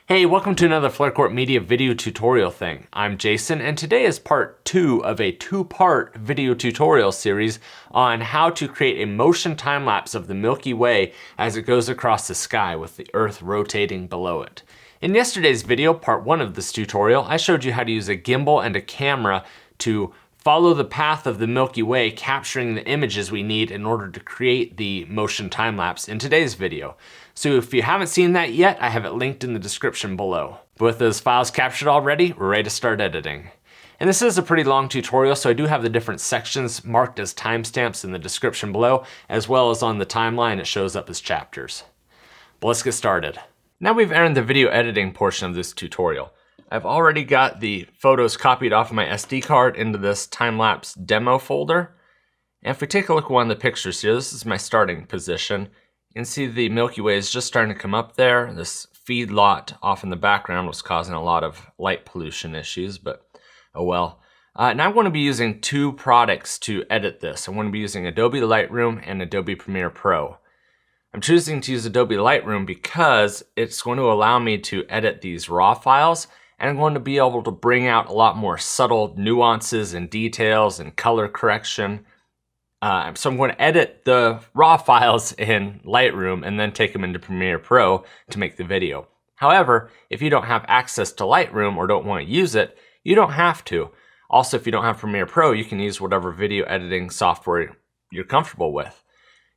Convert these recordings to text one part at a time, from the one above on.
Hey, welcome to another Flarecourt Media video tutorial thing. I'm Jason, and today is part 2 of a 2-part video tutorial series on how to create a motion time-lapse of the Milky Way as it goes across the sky with the Earth rotating below it. In yesterday's video, part 1 of this tutorial, I showed you how to use a gimbal and a camera to follow the path of the Milky Way, capturing the images we need in order to create the motion time-lapse in today's video. So if you haven't seen that yet, I have it linked in the description below. But with those files captured already, we're ready to start editing. And this is a pretty long tutorial, so I do have the different sections marked as timestamps in the description below, as well as on the timeline it shows up as chapters. But let's get started. Now we've entered the video editing portion of this tutorial. I've already got the photos copied off of my SD card into this time-lapse demo folder. And if we take a look at one of the pictures here, this is my starting position. You can see the Milky Way is just starting to come up there. This feedlot off in the background was causing a lot of light pollution issues, but oh well. Now I'm going to be using 2 products to edit this. I'm going to be using Adobe Lightroom and Adobe Premiere Pro. I'm choosing to use Adobe Lightroom because it's going to allow me to edit these raw files, and I'm going to be able to bring out a lot more subtle nuances and details and color correction. So I'm going to edit the raw files in Lightroom and then take them into Premiere Pro to make the video. However, if you don't have access to Lightroom or don't want to use it, you don't have to. Also, if you don't have Premiere Pro, you can use whatever video editing software you're comfortable with.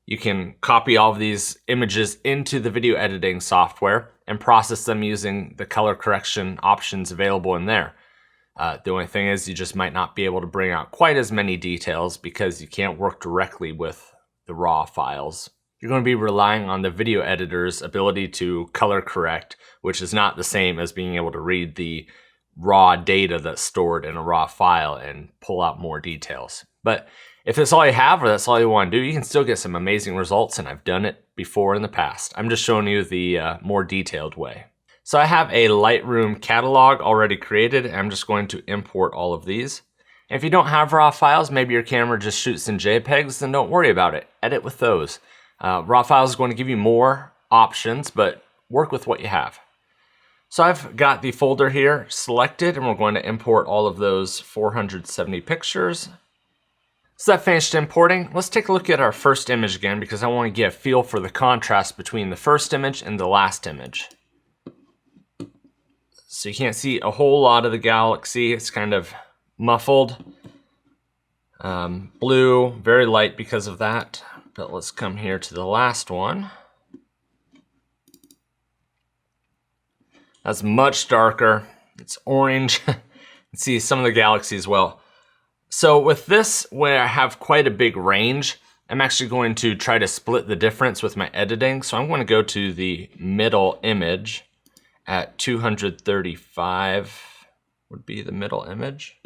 You can copy all of these images into the video editing software and process them using the color correction options available in there. The only thing is you just might not be able to bring out quite as many details because you can't work directly with the raw files. You're going to be relying on the video editor's ability to color correct, which is not the same as being able to read the raw data that's stored in a raw file and pull out more details. But if that's all you have or that's all you want to do, you can still get some amazing results, and I've done it before in the past. I'm just showing you the more detailed way. So I have a Lightroom catalog already created, and I'm just going to import all of these. And if you don't have raw files, maybe your camera just shoots in JPEGs, then don't worry about it. Edit with those. Raw files is going to give you more options, but work with what you have. So I've got the folder here selected, and we're going to import all of those 470 pictures. So that finished importing. Let's take a look at our first image again, because I want to get a feel for the contrast between the first image and the last image. So you can't see a whole lot of the galaxy. It's kind of muffled. Blue, very light because of that. But let's come here to the last one. That's much darker. It's orange. You can see some of the galaxy as well. So with this, where I have quite a big range, I'm actually going to try to split the difference with my editing. So I'm going to go to the middle image at 235 would be the middle image.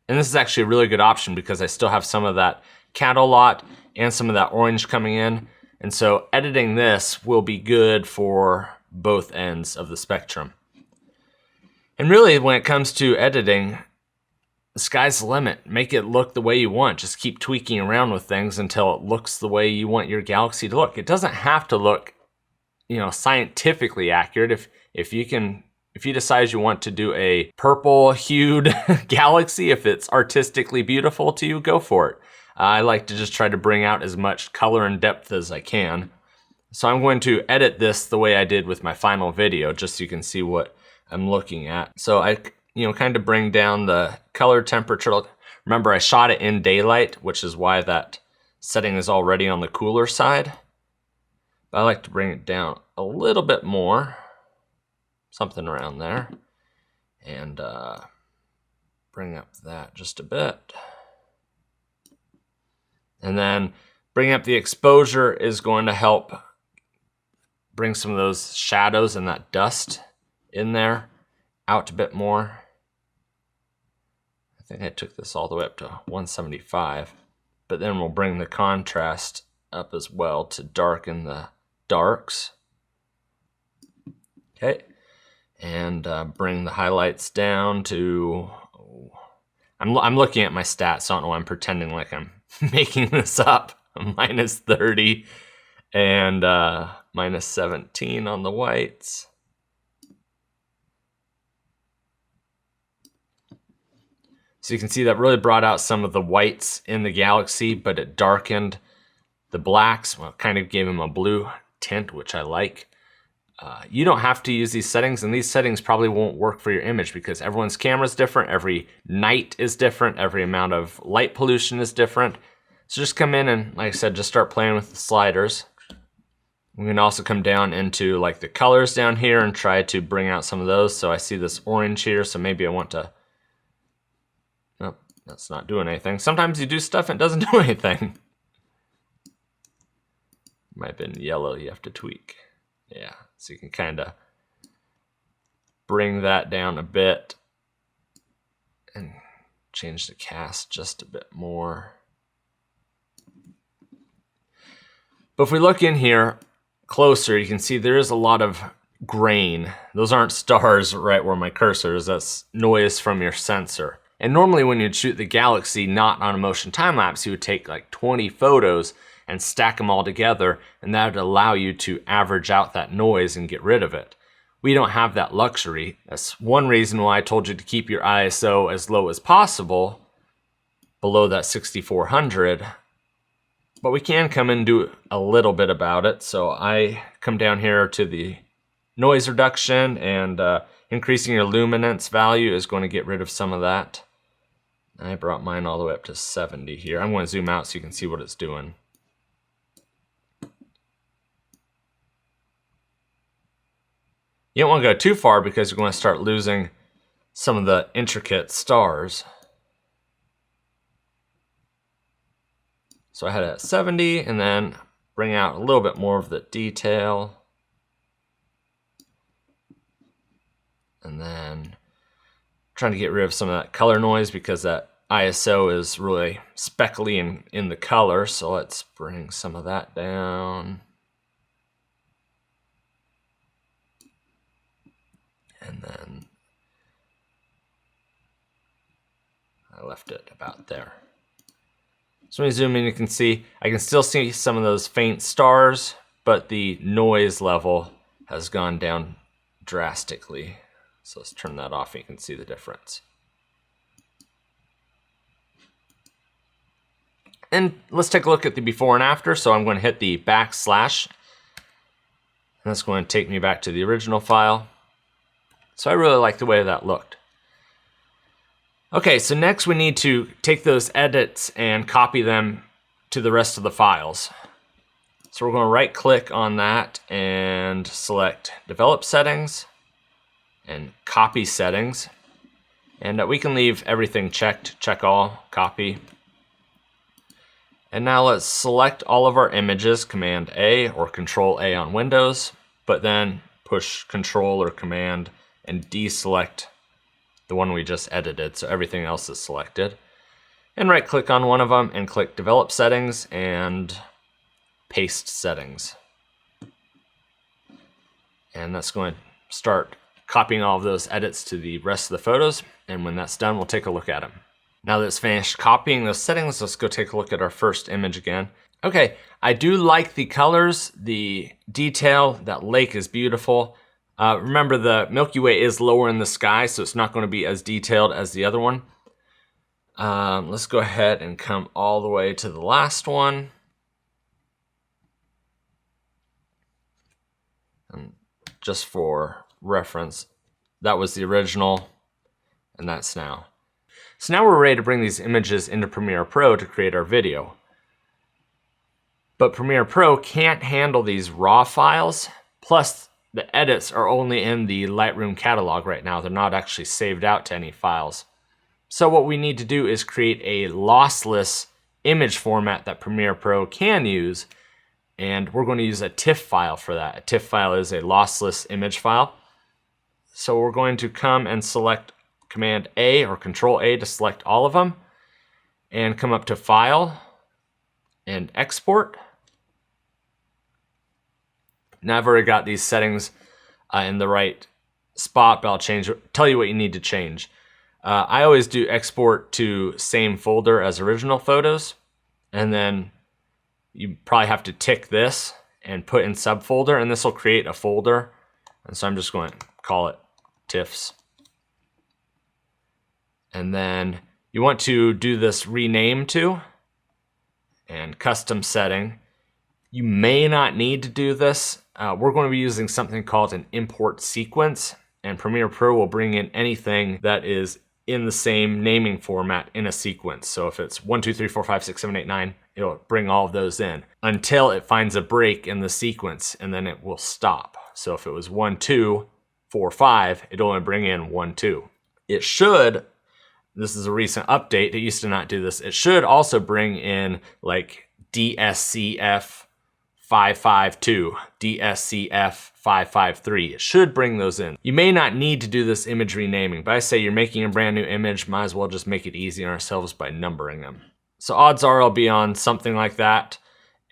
And this is actually a really good option because I still have some of that candle lot and some of that orange coming in. And so editing this will be good for both ends of the spectrum. And really, when it comes to editing, the sky's the limit. Make it look the way you want. Just keep tweaking around with things until it looks the way you want your galaxy to look. It doesn't have to look, scientifically accurate. If you decide you want to do a purple hued galaxy, if it's artistically beautiful to you, go for it. I like to just try to bring out as much color and depth as I can. So I'm going to edit this the way I did with my final video, just so you can see what I'm looking at. So I kind of bring down the color temperature. Remember, I shot it in daylight, which is why that setting is already on the cooler side. But I like to bring it down a little bit more, something around there, and bring up that just a bit. And then bringing up the exposure is going to help bring some of those shadows and that dust in there out a bit more. I think I took this all the way up to 175, but then we'll bring the contrast up as well to darken the darks. Okay, and bring the highlights down to, I'm looking at my stats, so I don't know, I'm pretending like I'm making this up. -30, and minus 17 on the whites. So you can see that really brought out some of the whites in the galaxy, but it darkened the blacks. Well, it kind of gave them a blue tint, which I like. You don't have to use these settings, and these settings probably won't work for your image because everyone's camera is different, every night is different, every amount of light pollution is different. So just come in and, like I said, just start playing with the sliders. We can also come down into like the colors down here and try to bring out some of those. So I see this orange here, so maybe I want to, nope, that's not doing anything. Sometimes you do stuff and it doesn't do anything. Might have been yellow, you have to tweak. Yeah, so you can kind of bring that down a bit and change the cast just a bit more. But if we look in here closer, you can see there is a lot of grain. Those aren't stars right where my cursor is, that's noise from your sensor. And normally when you'd shoot the galaxy not on a motion time lapse, you would take like 20 photos and stack them all together, and that would allow you to average out that noise and get rid of it. We don't have that luxury. That's one reason why I told you to keep your ISO as low as possible, below that 6400. But we can come and do a little bit about it. So I come down here to the noise reduction, and increasing your luminance value is going to get rid of some of that. I brought mine all the way up to 70 here. I'm going to zoom out so you can see what it's doing. You don't want to go too far because you're going to start losing some of the intricate stars. So I had it at 70 and then bring out a little bit more of the detail. And then trying to get rid of some of that color noise because that ISO is really speckly in the color. So let's bring some of that down. And then I left it about there. So when you zoom in, you can see, I can still see some of those faint stars, but the noise level has gone down drastically. So let's turn that off and you can see the difference. And let's take a look at the before and after. So I'm going to hit the backslash. And that's going to take me back to the original file. So I really like the way that looked. Okay, so next we need to take those edits and copy them to the rest of the files. So we're going to right click on that and select Develop Settings and Copy Settings. And we can leave everything checked, check all, copy. And now let's select all of our images, Command A or Control A on Windows, but then push Control or Command and deselect the one we just edited, so everything else is selected. And right click on one of them and click Develop Settings and Paste Settings. And that's going to start copying all of those edits to the rest of the photos, and when that's done, we'll take a look at them. Now that it's finished copying those settings, let's go take a look at our first image again. Okay, I do like the colors, the detail, that lake is beautiful. Remember, the Milky Way is lower in the sky, so it's not going to be as detailed as the other one. Let's go ahead and come all the way to the last one. And just for reference, that was the original, and that's now. So now we're ready to bring these images into Premiere Pro to create our video. But Premiere Pro can't handle these raw files, plus the edits are only in the Lightroom catalog right now. They're not actually saved out to any files. So what we need to do is create a lossless image format that Premiere Pro can use, and we're going to use a TIFF file for that. A TIFF file is a lossless image file. So we're going to come and select Command A or Control A to select all of them, and come up to File and Export. Now I've already got these settings in the right spot, but I'll tell you what you need to change. I always do export to same folder as original photos, and then you probably have to tick this and put in subfolder, and this will create a folder. And so I'm just going to call it TIFFs. And then you want to do this rename to and custom setting. You may not need to do this. We're going to be using something called an import sequence, and Premiere Pro will bring in anything that is in the same naming format in a sequence. So if it's 1, 2, 3, 4, 5, 6, 7, 8, 9, it'll bring all of those in until it finds a break in the sequence, and then it will stop. So if it was 1, 2, 4, 5, it'll only bring in 1, 2. It should, this is a recent update, it used to not do this, it should also bring in like DSCF 552, DSCF 553. It should bring those in. You may not need to do this image renaming, but I say you're making a brand new image, might as well just make it easy on ourselves by numbering them. So odds are I'll be on something like that,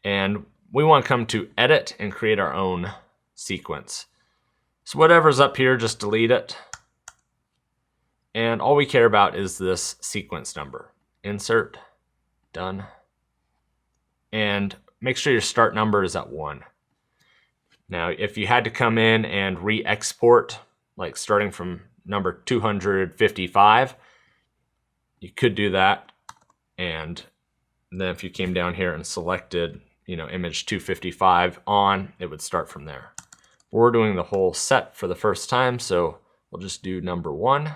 and we want to come to edit and create our own sequence. So whatever's up here, just delete it. And all we care about is this sequence number. Insert, done. And make sure your start number is at 1. Now, if you had to come in and re-export, like starting from number 255, you could do that. And then if you came down here and selected, image 255 on, it would start from there. We're doing the whole set for the first time, so we'll just do number 1.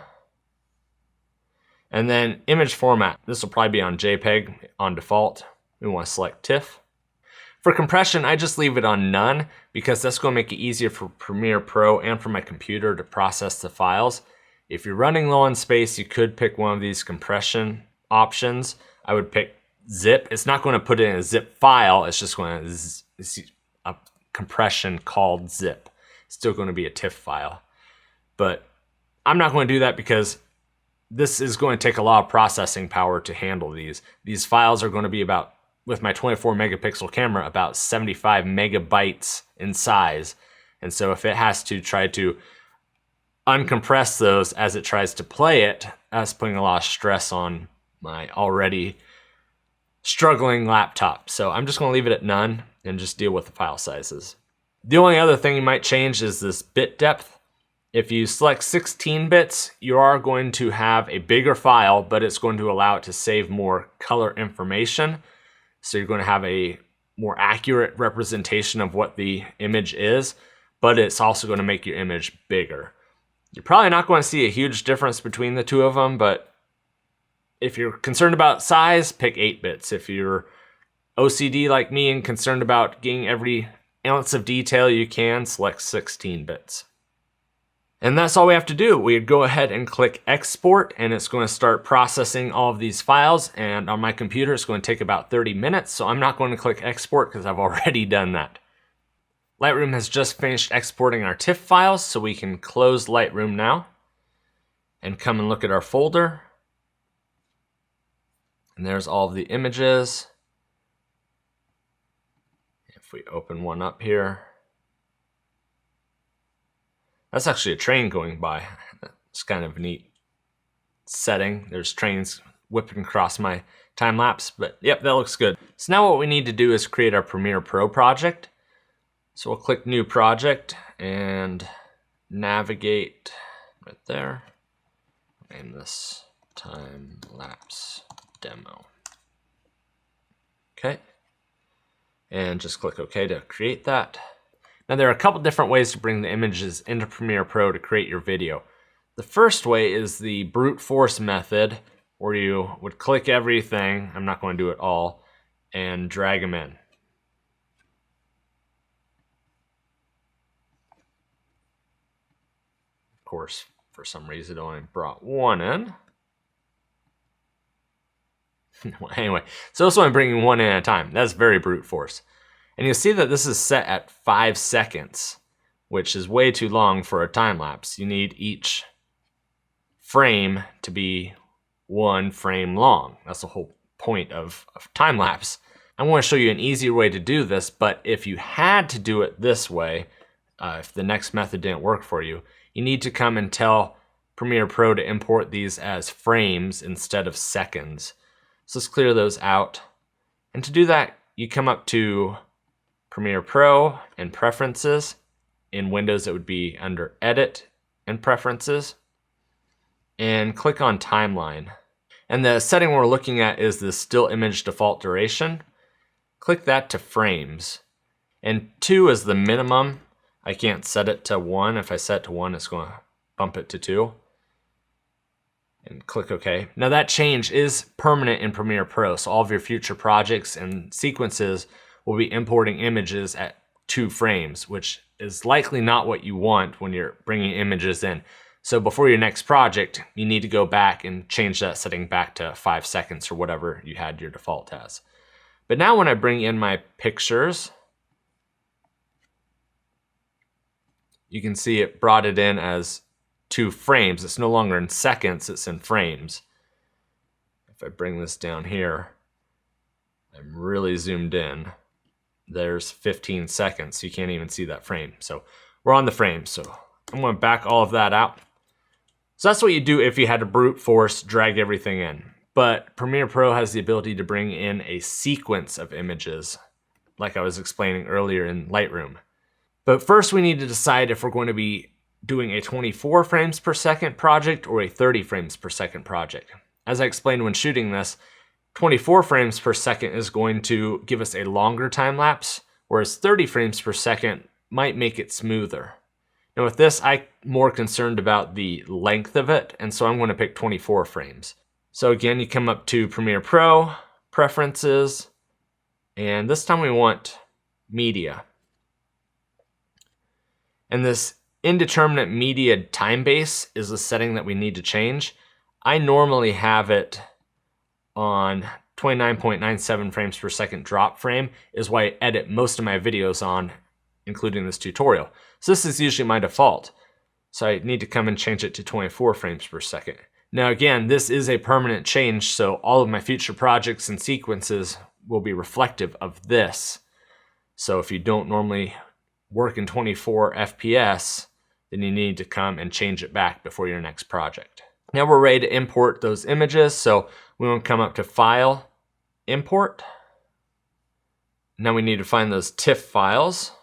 And then image format, this will probably be on JPEG on default. We want to select TIFF. For compression, I just leave it on none because that's going to make it easier for Premiere Pro and for my computer to process the files. If you're running low on space, you could pick one of these compression options. I would pick zip. It's not going to put it in a zip file. It's just going to a compression called zip. It's still going to be a TIFF file. But I'm not going to do that because this is going to take a lot of processing power to handle these. These files are going to be about, with my 24 megapixel camera, about 75 megabytes in size. And so if it has to try to uncompress those as it tries to play it, that's putting a lot of stress on my already struggling laptop. So I'm just going to leave it at none and just deal with the file sizes. The only other thing you might change is this bit depth. If you select 16 bits, you are going to have a bigger file, but it's going to allow it to save more color information. So you're going to have a more accurate representation of what the image is, but it's also going to make your image bigger. You're probably not going to see a huge difference between the two of them, but if you're concerned about size, pick 8 bits. If you're OCD like me and concerned about getting every ounce of detail you can, select 16 bits. And that's all we have to do. We go ahead and click export, and it's going to start processing all of these files. And on my computer, it's going to take about 30 minutes. So I'm not going to click export because I've already done that. Lightroom has just finished exporting our TIFF files, so we can close Lightroom now and come and look at our folder. And there's all of the images. If we open one up here, that's actually a train going by. It's kind of a neat setting. There's trains whipping across my time-lapse, but yep, that looks good. So now what we need to do is create our Premiere Pro project. So we'll click New Project and navigate right there. Name this Time-Lapse Demo. Okay, and just click OK to create that. Now there are a couple different ways to bring the images into Premiere Pro to create your video. The first way is the brute force method, where you would click everything, I'm not going to do it all, and drag them in. Of course, for some reason it only brought one in. Anyway, so this one I'm bringing one in at a time. That's very brute force. And you'll see that this is set at 5 seconds, which is way too long for a time lapse. You need each frame to be 1 frame long. That's the whole point of time lapse. I want to show you an easier way to do this, but if you had to do it this way, if the next method didn't work for you, you need to come and tell Premiere Pro to import these as frames instead of seconds. So let's clear those out. And to do that, you come up to Premiere Pro and Preferences. In Windows, it would be under Edit and Preferences. And click on Timeline. And the setting we're looking at is the still image default duration. Click that to frames. And 2 is the minimum. I can't set it to 1. If I set it to 1, it's going to bump it to 2. And click OK. Now that change is permanent in Premiere Pro, so all of your future projects and sequences will be importing images at 2 frames, which is likely not what you want when you're bringing images in. So before your next project, you need to go back and change that setting back to 5 seconds or whatever you had your default as. But now when I bring in my pictures, you can see it brought it in as 2 frames. It's no longer in seconds, it's in frames. If I bring this down here, I'm really zoomed in. There's 15 seconds, so you can't even see that frame. So we're on the frame, so I'm going to back all of that out. So that's what you do if you had to brute force drag everything in. But Premiere Pro has the ability to bring in a sequence of images, like I was explaining earlier in Lightroom. But first we need to decide if we're going to be doing a 24 frames per second project or a 30 frames per second project. As I explained when shooting this, 24 frames per second is going to give us a longer time lapse, whereas 30 frames per second might make it smoother. Now with this, I'm more concerned about the length of it, and so I'm going to pick 24 frames. So again, you come up to Premiere Pro, Preferences, and this time we want Media. And this indeterminate media time base is the setting that we need to change. I normally have it on 29.97 frames per second drop frame, is why I edit most of my videos on, including this tutorial. So this is usually my default. So I need to come and change it to 24 frames per second. Now again, this is a permanent change, so all of my future projects and sequences will be reflective of this. So if you don't normally work in 24 FPS, then you need to come and change it back before your next project. Now we're ready to import those images, so we want to come up to File, Import. Now we need to find those TIFF files.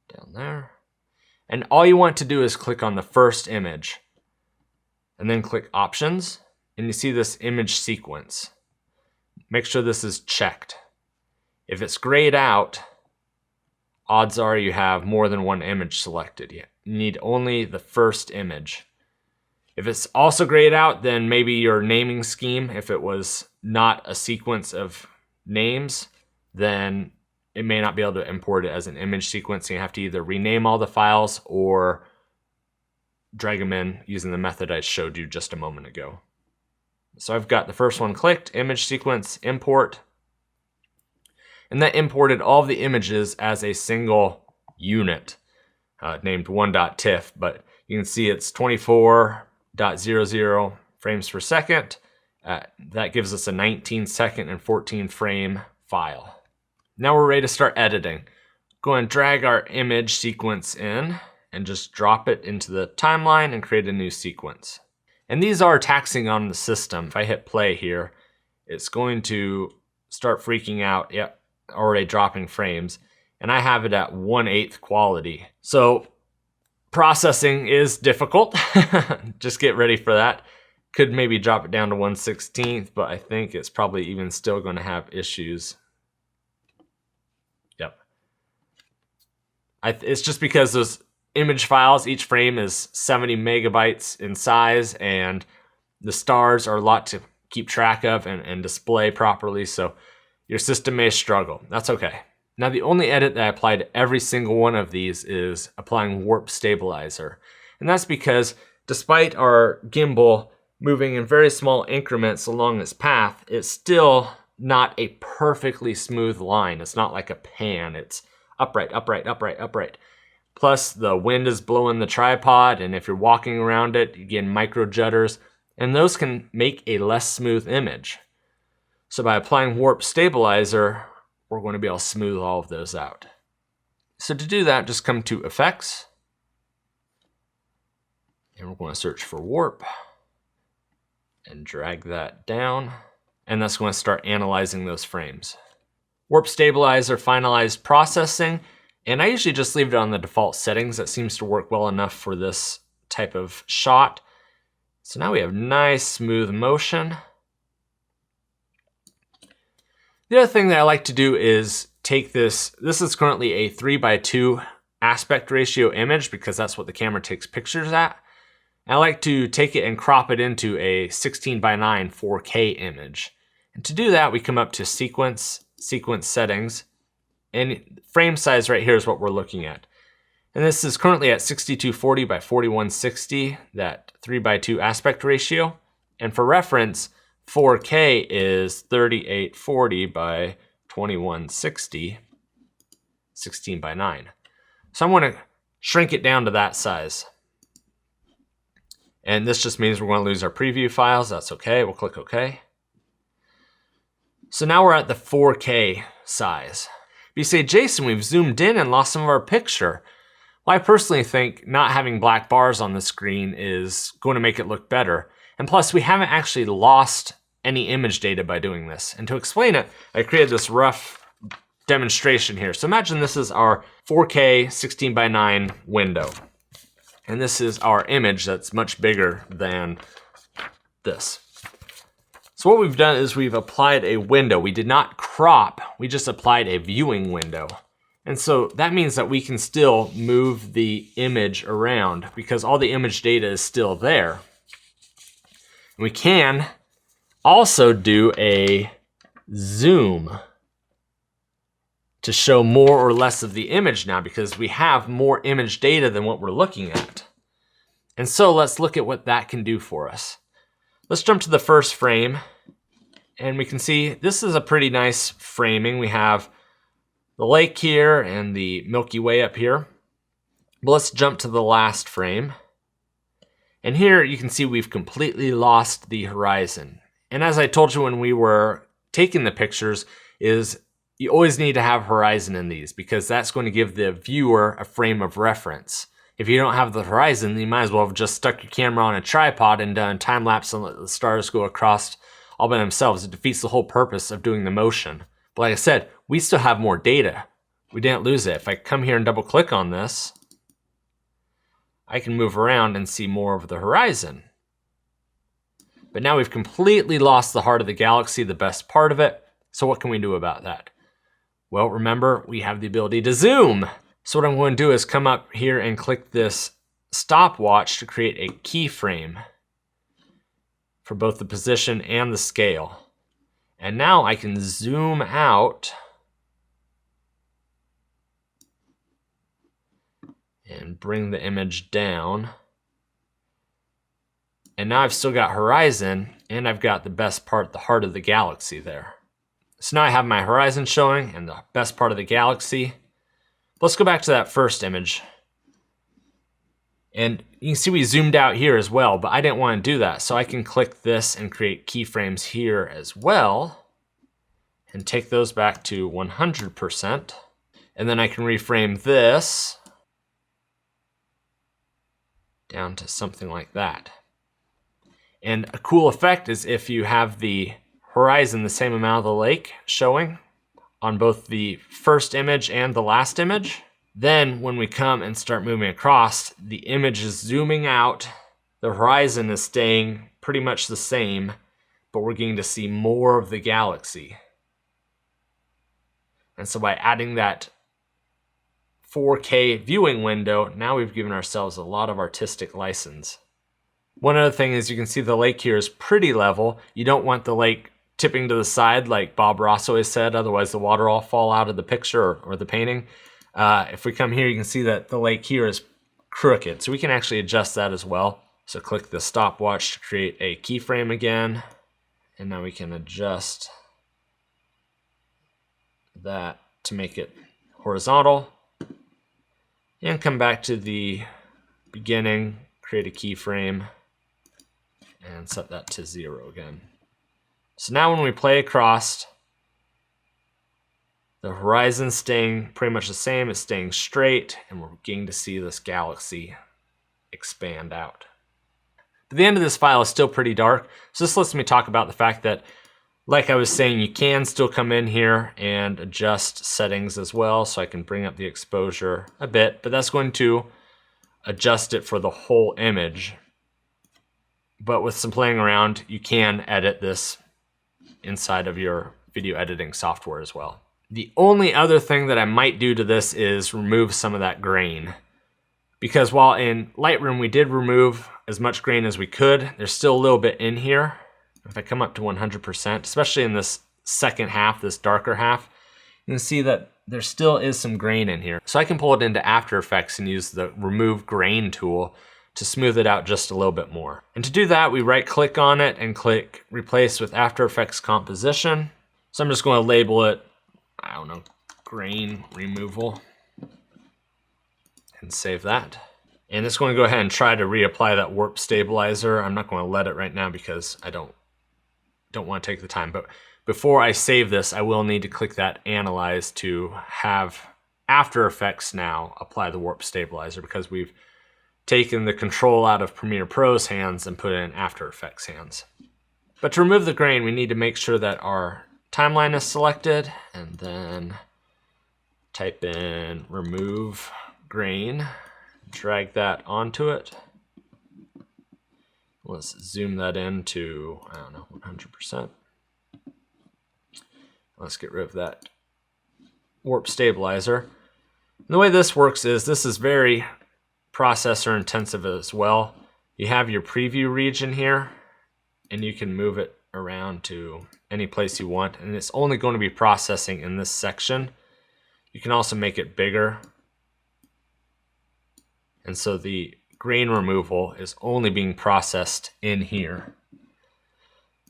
Down there. And all you want to do is click on the first image, and then click Options, and you see this image sequence. Make sure this is checked. If it's grayed out, odds are you have more than one image selected. You need only the first image. If it's also grayed out, then maybe your naming scheme, if it was not a sequence of names, then it may not be able to import it as an image sequence. So you have to either rename all the files or drag them in using the method I showed you just a moment ago. So I've got the first one clicked, image sequence, import. And that imported all of the images as a single unit named 1.tiff, but you can see it's 24.00 frames per second. That gives us a 19 second and 14 frame file. Now we're ready to start editing. Go and drag our image sequence in and just drop it into the timeline and create a new sequence. And these are taxing on the system. If I hit play here, it's going to start freaking out. Yep, already dropping frames. And I have it at 1/8 quality. So processing is difficult. Just get ready for that. Could maybe drop it down to 1/16, but I think it's probably even still going to have issues. Yep. It's just because those image files, each frame is 70 megabytes in size, and the stars are a lot to keep track of and display properly, so your system may struggle. That's okay. Now the only edit that I apply to every single one of these is applying warp stabilizer. And that's because despite our gimbal moving in very small increments along its path, it's still not a perfectly smooth line. It's not like a pan. It's upright, upright, upright, upright. Plus the wind is blowing the tripod, and if you're walking around it, you get micro jutters, and those can make a less smooth image. So by applying warp stabilizer, we're going to be able to smooth all of those out. So to do that, just come to Effects, and we're going to search for warp and drag that down and that's going to start analyzing those frames. Warp stabilizer finalized processing, and I usually just leave it on the default settings. That seems to work well enough for this type of shot. So now we have nice smooth motion. The other thing that I like to do is take this is currently a 3:2 aspect ratio image because that's what the camera takes pictures at. I like to take it and crop it into a 16:9 4K image. And to do that, we come up to sequence settings, and frame size right here is what we're looking at. And this is currently at 6240 by 4160, that 3:2 aspect ratio. And for reference, 4K is 3840 by 2160, 16:9. So I'm going to shrink it down to that size. And this just means we're going to lose our preview files. That's okay. We'll click OK. So now we're at the 4K size. You say, Jason, we've zoomed in and lost some of our picture. Well, I personally think not having black bars on the screen is going to make it look better. And plus, we haven't actually lost any image data by doing this. And to explain it, I created this rough demonstration here. So imagine this is our 4K 16:9 window. And this is our image that's much bigger than this. So what we've done is we've applied a window. We did not crop, we just applied a viewing window. And so that means that we can still move the image around because all the image data is still there. We can also do a zoom to show more or less of the image now because we have more image data than what we're looking at. And so let's look at what that can do for us. Let's jump to the first frame, and we can see this is a pretty nice framing. We have the lake here and the Milky Way up here. But let's jump to the last frame. And here you can see we've completely lost the horizon. And as I told you when we were taking the pictures, is you always need to have horizon in these because that's going to give the viewer a frame of reference. If you don't have the horizon, you might as well have just stuck your camera on a tripod and done time-lapse and let the stars go across all by themselves. It defeats the whole purpose of doing the motion. But like I said, we still have more data. We didn't lose it. If I come here and double click on this, I can move around and see more of the horizon. But now we've completely lost the heart of the galaxy, the best part of it. So what can we do about that? Well, remember, we have the ability to zoom. So what I'm going to do is come up here and click this stopwatch to create a keyframe for both the position and the scale. And now I can zoom out and bring the image down. And now I've still got horizon and I've got the best part, the heart of the galaxy there. So now I have my horizon showing and the best part of the galaxy. Let's go back to that first image. And you can see we zoomed out here as well, but I didn't want to do that. So I can click this and create keyframes here as well and take those back to 100%. And then I can reframe this down to something like that. And a cool effect is if you have the horizon the same amount of the lake showing on both the first image and the last image, then when we come and start moving across, the image is zooming out, the horizon is staying pretty much the same, but we're getting to see more of the galaxy. And so by adding that 4K viewing window, now we've given ourselves a lot of artistic license. One other thing is you can see the lake here is pretty level. You don't want the lake tipping to the side like Bob Ross always said, otherwise the water will fall out of the picture or the painting. If we come here, you can see that the lake here is crooked, so we can actually adjust that as well. So click the stopwatch to create a keyframe again, and now we can adjust that to make it horizontal, and come back to the beginning, create a keyframe, and set that to 0 again. So now when we play across, the horizon's staying pretty much the same, it's staying straight, and we're getting to see this galaxy expand out. But the end of this file is still pretty dark, so this lets me talk about the fact that Like I was saying, you can still come in here and adjust settings as well. So I can bring up the exposure a bit, but that's going to adjust it for the whole image. But with some playing around, you can edit this inside of your video editing software as well. The only other thing that I might do to this is remove some of that grain. Because while in Lightroom we did remove as much grain as we could, there's still a little bit in here. If I come up to 100%, especially in this second half, this darker half, you can see that there still is some grain in here. So I can pull it into After Effects and use the Remove Grain tool to smooth it out just a little bit more. And to do that, we right-click on it and click Replace with After Effects Composition. So I'm just going to label it, I don't know, Grain Removal, and save that. And it's going to go ahead and try to reapply that warp stabilizer. I'm not going to let it right now because I don't want to take the time. But before I save this, I will need to click that Analyze to have After Effects now apply the warp stabilizer, because we've taken the control out of Premiere Pro's hands and put it in After Effects hands. But to remove the grain, we need to make sure that our timeline is selected, and then type in Remove Grain, drag that onto it. Let's zoom that in to, I don't know, 100%. Let's get rid of that warp stabilizer. And the way this works is this is very processor intensive as well. You have your preview region here, and you can move it around to any place you want, and it's only going to be processing in this section. You can also make it bigger. And so the grain removal is only being processed in here.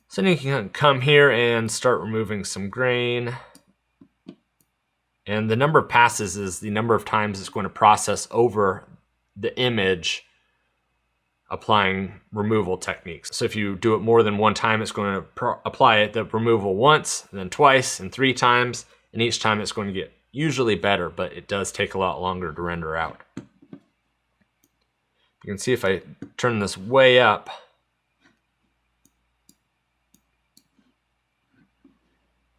So then you can come here and start removing some grain. And the number of passes is the number of times it's going to process over the image applying removal techniques. So if you do it more than one time, it's going to apply the removal once, then twice, and 3 times. And each time it's going to get usually better, but it does take a lot longer to render out. You can see if I turn this way up,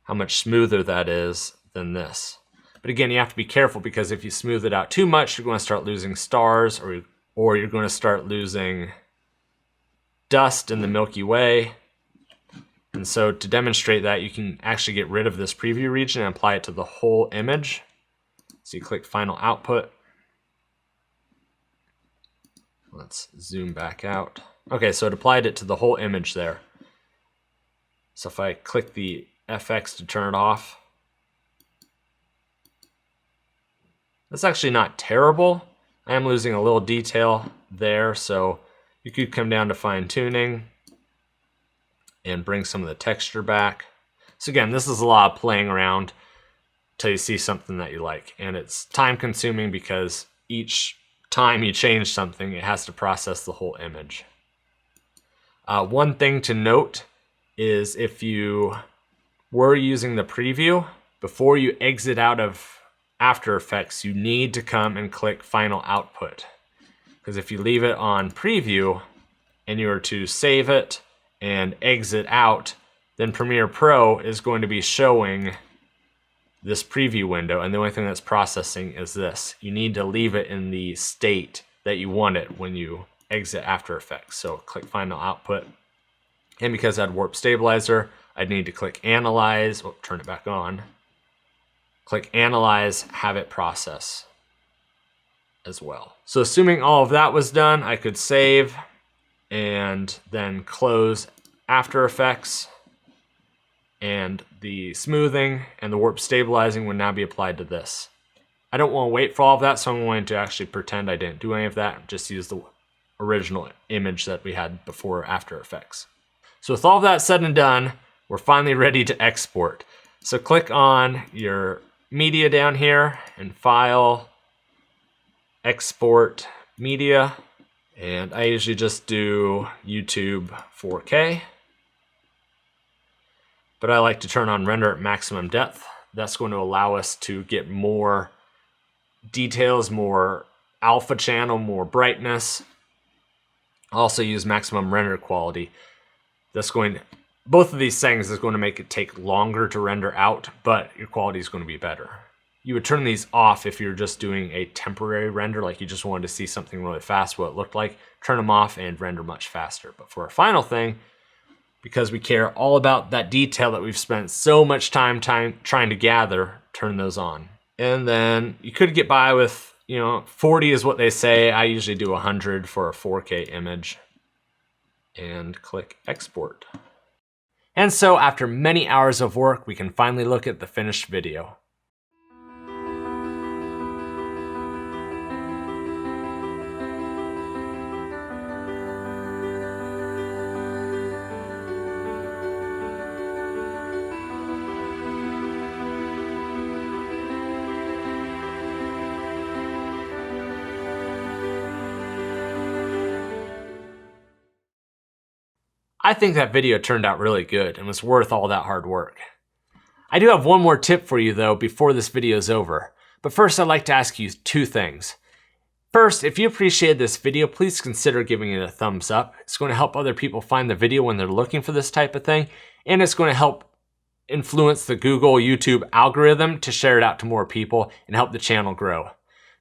how much smoother that is than this. But again, you have to be careful, because if you smooth it out too much, you're going to start losing stars, or you're going to start losing dust in the Milky Way. And so to demonstrate that, you can actually get rid of this preview region and apply it to the whole image. So you click Final Output. Let's zoom back out. Okay, so it applied it to the whole image there. So if I click the FX to turn it off, that's actually not terrible. I am losing a little detail there, so you could come down to fine tuning and bring some of the texture back. So again, this is a lot of playing around till you see something that you like. And it's time consuming because each time you change something, it has to process the whole image. One thing to note is if you were using the preview, before you exit out of After Effects, you need to come and click Final Output. Because if you leave it on preview and you were to save it and exit out, then Premiere Pro is going to be showing this preview window, and the only thing that's processing is this. You need to leave it in the state that you want it when you exit After Effects. So click Final Output. And because I had Warp Stabilizer, I'd need to click Analyze, turn it back on. Click Analyze, have it process as well. So assuming all of that was done, I could save and then close After Effects, and the smoothing and the warp stabilizing would now be applied to this. I don't want to wait for all of that, so I'm going to actually pretend I didn't do any of that, just use the original image that we had before After Effects. So with all of that said and done, we're finally ready to export. So click on your media down here and File, Export Media, and I usually just do YouTube 4K. But I like to turn on render at maximum depth. That's going to allow us to get more details, more alpha channel, more brightness. I also use maximum render quality. That's going to Both of these things is going to make it take longer to render out, but your quality is going to be better. You would turn these off if you're just doing a temporary render, like you just wanted to see something really fast, what it looked like. Turn them off and render much faster. But for our final thing, because we care all about that detail that we've spent so much time trying to gather, turn those on. And then you could get by with, 40 is what they say. I usually do 100 for a 4K image. And click export. And so after many hours of work, we can finally look at the finished video. I think that video turned out really good and was worth all that hard work. I do have one more tip for you though before this video is over, but first I'd like to ask you two things. First, if you appreciated this video, please consider giving it a thumbs up. It's going to help other people find the video when they're looking for this type of thing, and it's going to help influence the Google, YouTube algorithm to share it out to more people and help the channel grow.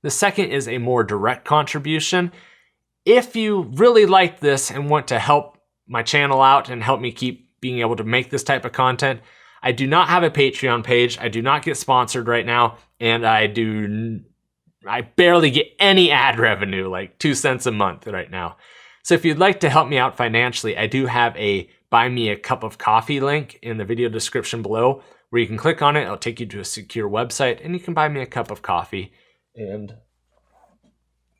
The second is a more direct contribution. If you really like this and want to help my channel out and help me keep being able to make this type of content, I do not have a Patreon page. I do not get sponsored right now, and I barely get any ad revenue, like 2 cents a month right now. So if you'd like to help me out financially, I do have a buy me a cup of coffee link in the video description below, where you can click on it. It'll take you to a secure website and you can buy me a cup of coffee. And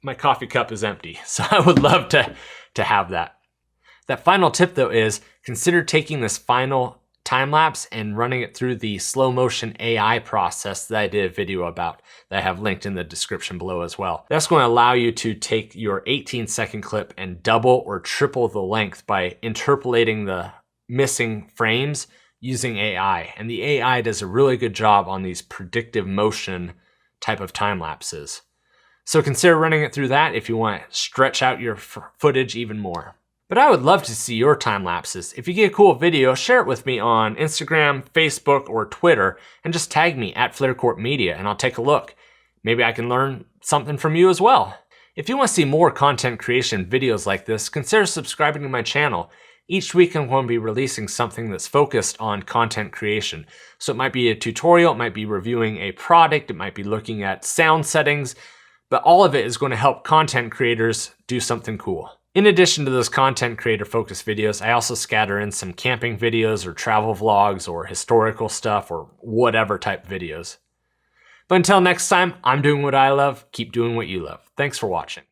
my coffee cup is empty, so I would love to have that. That final tip though is consider taking this final time lapse and running it through the slow motion AI process that I did a video about that I have linked in the description below as well. That's going to allow you to take your 18-second clip and double or triple the length by interpolating the missing frames using AI. And the AI does a really good job on these predictive motion type of time lapses. So consider running it through that if you want to stretch out your footage even more. But I would love to see your time lapses. If you get a cool video, share it with me on Instagram, Facebook, or Twitter, and just tag me at Flare Media and I'll take a look. Maybe I can learn something from you as well. If you want to see more content creation videos like this, consider subscribing to my channel. Each week I'm going to be releasing something that's focused on content creation. So it might be a tutorial, it might be reviewing a product, it might be looking at sound settings, but all of it is going to help content creators do something cool. In addition to those content creator focused videos, I also scatter in some camping videos or travel vlogs or historical stuff or whatever type videos. But until next time, I'm doing what I love, keep doing what you love. Thanks for watching.